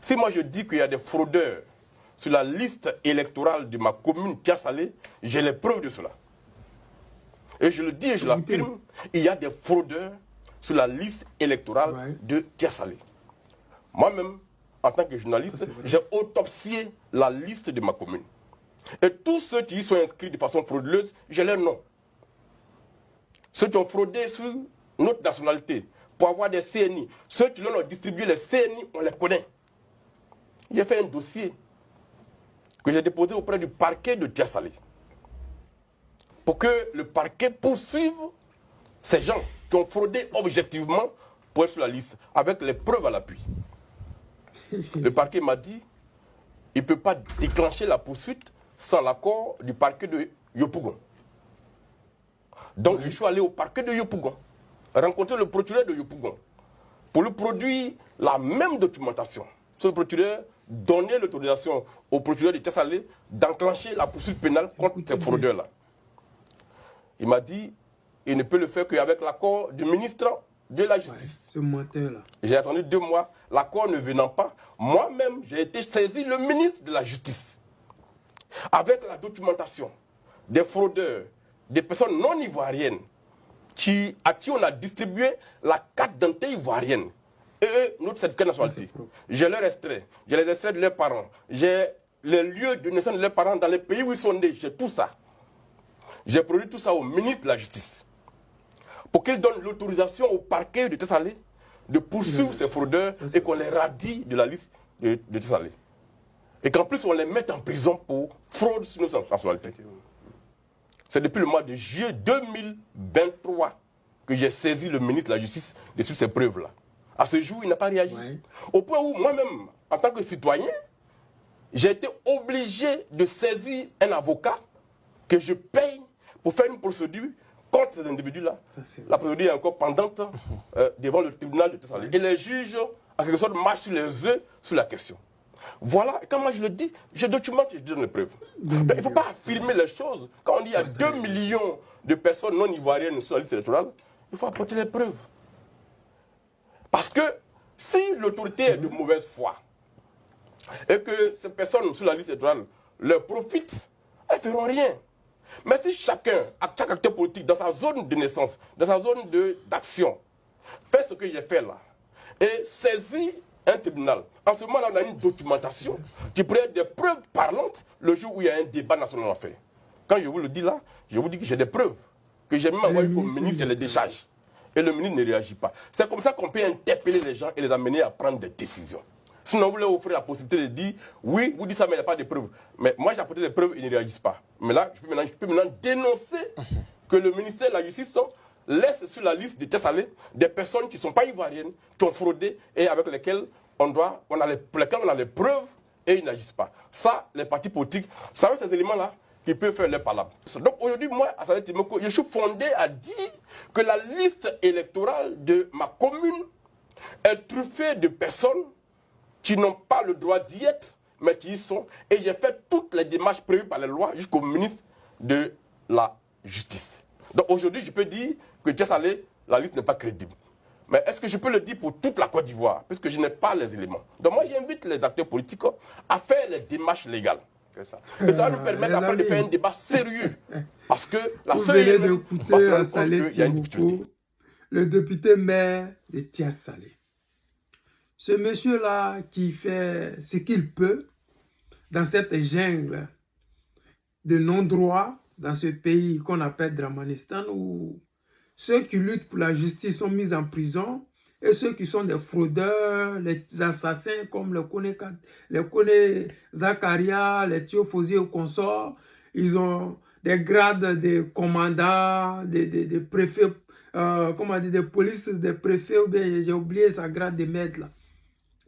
Si moi je dis qu'il y a des fraudeurs sur la liste électorale de ma commune Tia-Salé, j'ai les preuves de cela. Et je le dis et je l'affirme, il y a des fraudeurs sur la liste électorale de Tia-Salé. Moi-même, en tant que journaliste, j'ai autopsié la liste de ma commune. Et tous ceux qui y sont inscrits de façon frauduleuse, j'ai leur nom. Ceux qui ont fraudé sur notre nationalité pour avoir des CNI, ceux qui l'ont distribué les CNI, on les connaît. J'ai fait un dossier que j'ai déposé auprès du parquet de Tia-Salé pour que le parquet poursuive ces gens qui ont fraudé objectivement pour être sur la liste, avec les preuves à l'appui. Le parquet m'a dit qu'il ne peut pas déclencher la poursuite sans l'accord du parquet de Yopougon. Donc je suis allé au parquet de Yopougon, rencontrer le procureur de Yopougon, pour lui produire la même documentation. Ce procureur donnait l'autorisation au procureur de Tia-Salé d'enclencher la poursuite pénale contre ces fraudeurs-là. Il m'a dit qu'il ne peut le faire qu'avec l'accord du ministre de la Justice. Ce menteur-là. J'ai attendu 2 mois, l'accord ne venant pas. Moi-même, j'ai été saisi le ministre de la Justice. Avec la documentation des fraudeurs, des personnes non ivoiriennes, à qui on a distribué la carte d'identité ivoirienne et notre certificat de nationalité. J'ai leur extrait, j'ai les extraits de leurs parents, j'ai les lieux de naissance de leurs parents dans les pays où ils sont nés, j'ai tout ça. J'ai produit tout ça au ministre de la Justice pour qu'il donne l'autorisation au parquet de Tia-Salé de poursuivre ces fraudeurs et qu'on les radie de la liste de Tia-Salé. Et qu'en plus on les mette en prison pour fraude sur notre nationalité. C'est depuis le mois de juillet 2023 que j'ai saisi le ministre de la Justice de toutes ces preuves-là. À ce jour, il n'a pas réagi. Au point où moi-même, en tant que citoyen, j'ai été obligé de saisir un avocat que je paye pour faire une procédure contre ces individus-là. La procédure est encore pendante devant le tribunal de Tia-Salé. Et les juges, en quelque sorte, marchent sur les œufs sur la question. Voilà, et quand moi je le dis, je documente et je donne les preuves. Il ne faut pas affirmer les choses. Quand on dit qu'il y a 2 millions de personnes non ivoiriennes sur la liste électorale, il faut apporter les preuves. Parce que si l'autorité est de mauvaise foi et que ces personnes sur la liste électorale leur profitent, elles ne feront rien. Mais si chaque acteur politique dans sa zone de naissance, dans sa zone d'action, fait ce que j'ai fait là, et saisit un tribunal, en ce moment-là, on a une documentation qui pourrait être des preuves parlantes le jour où il y a un débat national à faire. Quand je vous le dis là, je vous dis que j'ai des preuves, que j'ai même envoyé au ministre et les décharges. Et le ministre ne réagit pas. C'est comme ça qu'on peut interpeller les gens et les amener à prendre des décisions. Sinon, vous leur offrez la possibilité de dire, oui, vous dites ça, mais il n'y a pas de preuves. Mais moi, j'ai apporté des preuves, ils ne réagissent pas. Mais là, je peux maintenant dénoncer que le ministère de la Justice laisse sur la liste de Tia-Salé des personnes qui ne sont pas ivoiriennes, qui ont fraudé et avec lesquelles on a les preuves et ils n'agissent pas. Ça, les partis politiques, ça va ces éléments-là qui peuvent faire leur palabre. Donc aujourd'hui, moi, à Salé Timoko, je suis fondé à dire que la liste électorale de ma commune est truffée de personnes qui n'ont pas le droit d'y être, mais qui y sont. Et j'ai fait toutes les démarches prévues par les lois jusqu'au ministre de la Justice. Donc aujourd'hui, je peux dire que Tia-Salé, la liste n'est pas crédible. Mais est-ce que je peux le dire pour toute la Côte d'Ivoire, puisque je n'ai pas les éléments? Donc moi, j'invite les acteurs politiques à faire les démarches légales. Et ça va nous permettre après de faire un débat sérieux. Parce que la vous seule venez d'écouter Salé Timoko, le député maire de Tia-Salé. Ce monsieur-là qui fait ce qu'il peut dans cette jungle de non-droit, dans ce pays qu'on appelle Dramanistan, où ceux qui luttent pour la justice sont mis en prison et ceux qui sont des fraudeurs, les assassins comme le Kone Zakaria, les Théophosy et consorts, ils ont des grades de commandants, des préfets, comment dire, des polices, des préfets, ou bien j'ai oublié sa grade de maître là.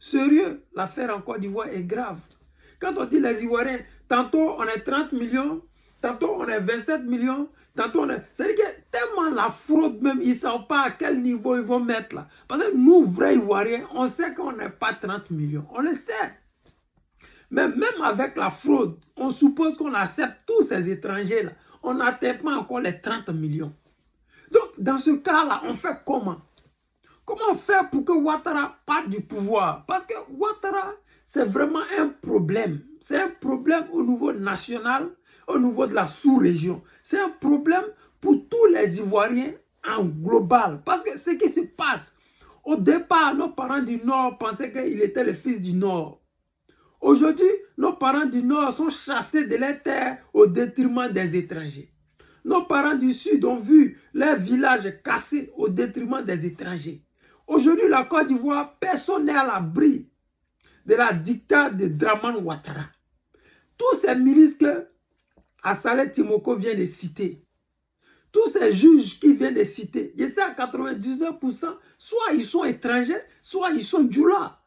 Sérieux, l'affaire en Côte d'Ivoire est grave. Quand on dit les Ivoiriens, tantôt on est 30 millions, tantôt on est 27 millions, tantôt on est... C'est-à-dire que tellement la fraude même, ils ne savent pas à quel niveau ils vont mettre là. Parce que nous, vrais Ivoiriens, on sait qu'on n'est pas 30 millions. On le sait. Mais même avec la fraude, on suppose qu'on accepte tous ces étrangers là. On n'atteint pas encore les 30 millions. Donc, dans ce cas-là, on fait comment? Comment faire pour que Ouattara parte du pouvoir? Parce que Ouattara, c'est vraiment un problème. C'est un problème au niveau national, au niveau de la sous-région. C'est un problème pour tous les Ivoiriens en global. Parce que ce qui se passe, au départ, nos parents du Nord pensaient qu'il était le fils du Nord. Aujourd'hui, nos parents du Nord sont chassés de leurs terres au détriment des étrangers. Nos parents du Sud ont vu leurs villages cassés au détriment des étrangers. Aujourd'hui, la Côte d'Ivoire, personne n'est à l'abri de la dictature de Dramane Ouattara. Tous ces ministres que Assalé Timoko vient de citer, tous ces juges qui viennent de citer, je sais à 99%, soit ils sont étrangers, soit ils sont djoula.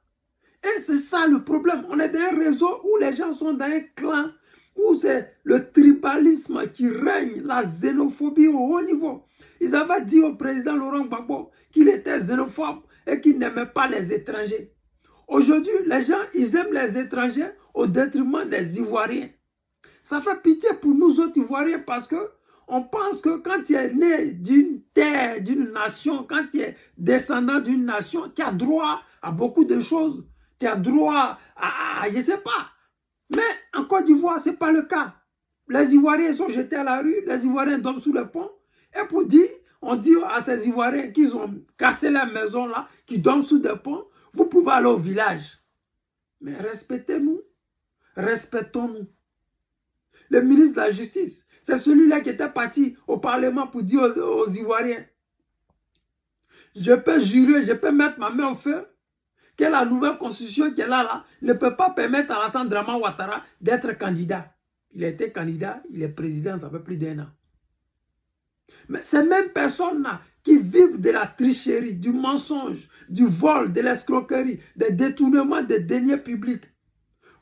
Et c'est ça le problème. On est dans un réseau où les gens sont dans un clan, où c'est le tribalisme qui règne, la xénophobie au haut niveau. Ils avaient dit au président Laurent Gbagbo qu'il était xénophobe et qu'il n'aimait pas les étrangers. Aujourd'hui, les gens, ils aiment les étrangers au détriment des Ivoiriens. Ça fait pitié pour nous autres Ivoiriens parce que on pense que quand tu es né d'une terre, d'une nation, quand tu es descendant d'une nation, tu as droit à beaucoup de choses. Tu as droit à je ne sais pas. Mais en Côte d'Ivoire, ce n'est pas le cas. Les Ivoiriens sont jetés à la rue, les Ivoiriens dorment sous le pont. Et pour dire, on dit à ces Ivoiriens qu'ils ont cassé la maison là, qui dorment sous des ponts, vous pouvez aller au village. Mais respectez-nous, respectons-nous. Le ministre de la Justice, c'est celui-là qui était parti au Parlement pour dire aux Ivoiriens, je peux jurer, je peux mettre ma main au feu, que la nouvelle constitution qui est là, ne peut pas permettre à Alassane Dramane Ouattara d'être candidat. Il a été candidat, il est président, ça fait plus d'1 an. Mais ces mêmes personnes-là qui vivent de la tricherie, du mensonge, du vol, de l'escroquerie, des détournements des deniers publics,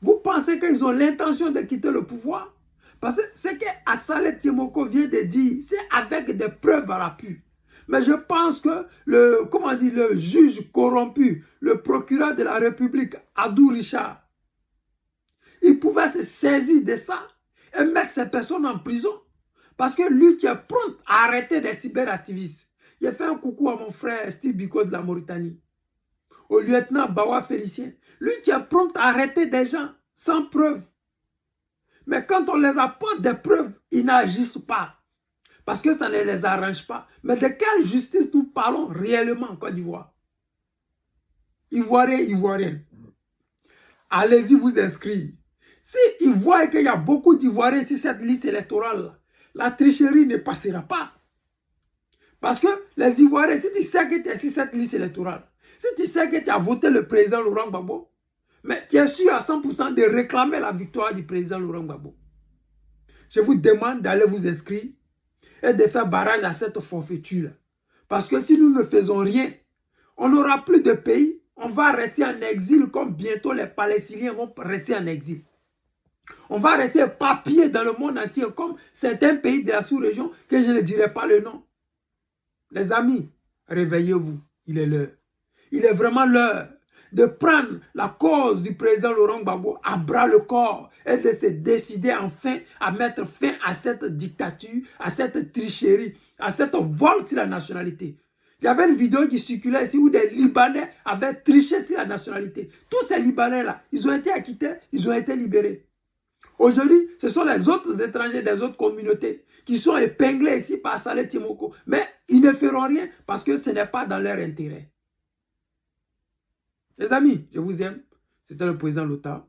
vous pensez qu'ils ont l'intention de quitter le pouvoir? Parce que ce que Assalé Timoko vient de dire, c'est avec des preuves à l'appui. Mais je pense que le juge corrompu, le procureur de la République, Adou Richard, il pouvait se saisir de ça et mettre ces personnes en prison. Parce que lui qui est prompt à arrêter des cyberactivistes. J'ai fait un coucou à mon frère Steve Biko de la Mauritanie, au lieutenant Bawa Félicien. Lui qui est prompt à arrêter des gens sans preuve. Mais quand on les apporte des preuves, ils n'agissent pas. Parce que ça ne les arrange pas. Mais de quelle justice nous parlons réellement en Côte d'Ivoire? Ivoiriens, Ivoiriennes, allez-y vous inscrire. Si ils voient qu'il y a beaucoup d'Ivoiriens sur cette liste électorale, la tricherie ne passera pas. Parce que les Ivoiriens, si tu sais que tu es sur cette liste électorale, si tu sais que tu as voté le président Laurent Gbagbo, mais tu es sûr à 100% de réclamer la victoire du président Laurent Gbagbo. Je vous demande d'aller vous inscrire et de faire barrage à cette forfaiture. Parce que si nous ne faisons rien, on n'aura plus de pays. On va rester en exil comme bientôt les Palestiniens vont rester en exil. On va rester papier dans le monde entier comme certains pays de la sous-région que je ne dirai pas le nom. Les amis, réveillez-vous. Il est l'heure. Il est vraiment l'heure de prendre la cause du président Laurent Gbagbo à bras le corps et de se décider enfin à mettre fin à cette dictature, à cette tricherie, à cette vol sur la nationalité. Il y avait une vidéo qui circulait ici où des Libanais avaient triché sur la nationalité. Tous ces Libanais-là, ils ont été acquittés, ils ont été libérés. Aujourd'hui, ce sont les autres étrangers des autres communautés qui sont épinglés ici par Assalé Timoko. Mais ils ne feront rien parce que ce n'est pas dans leur intérêt. Les amis, je vous aime. C'était le président Lota.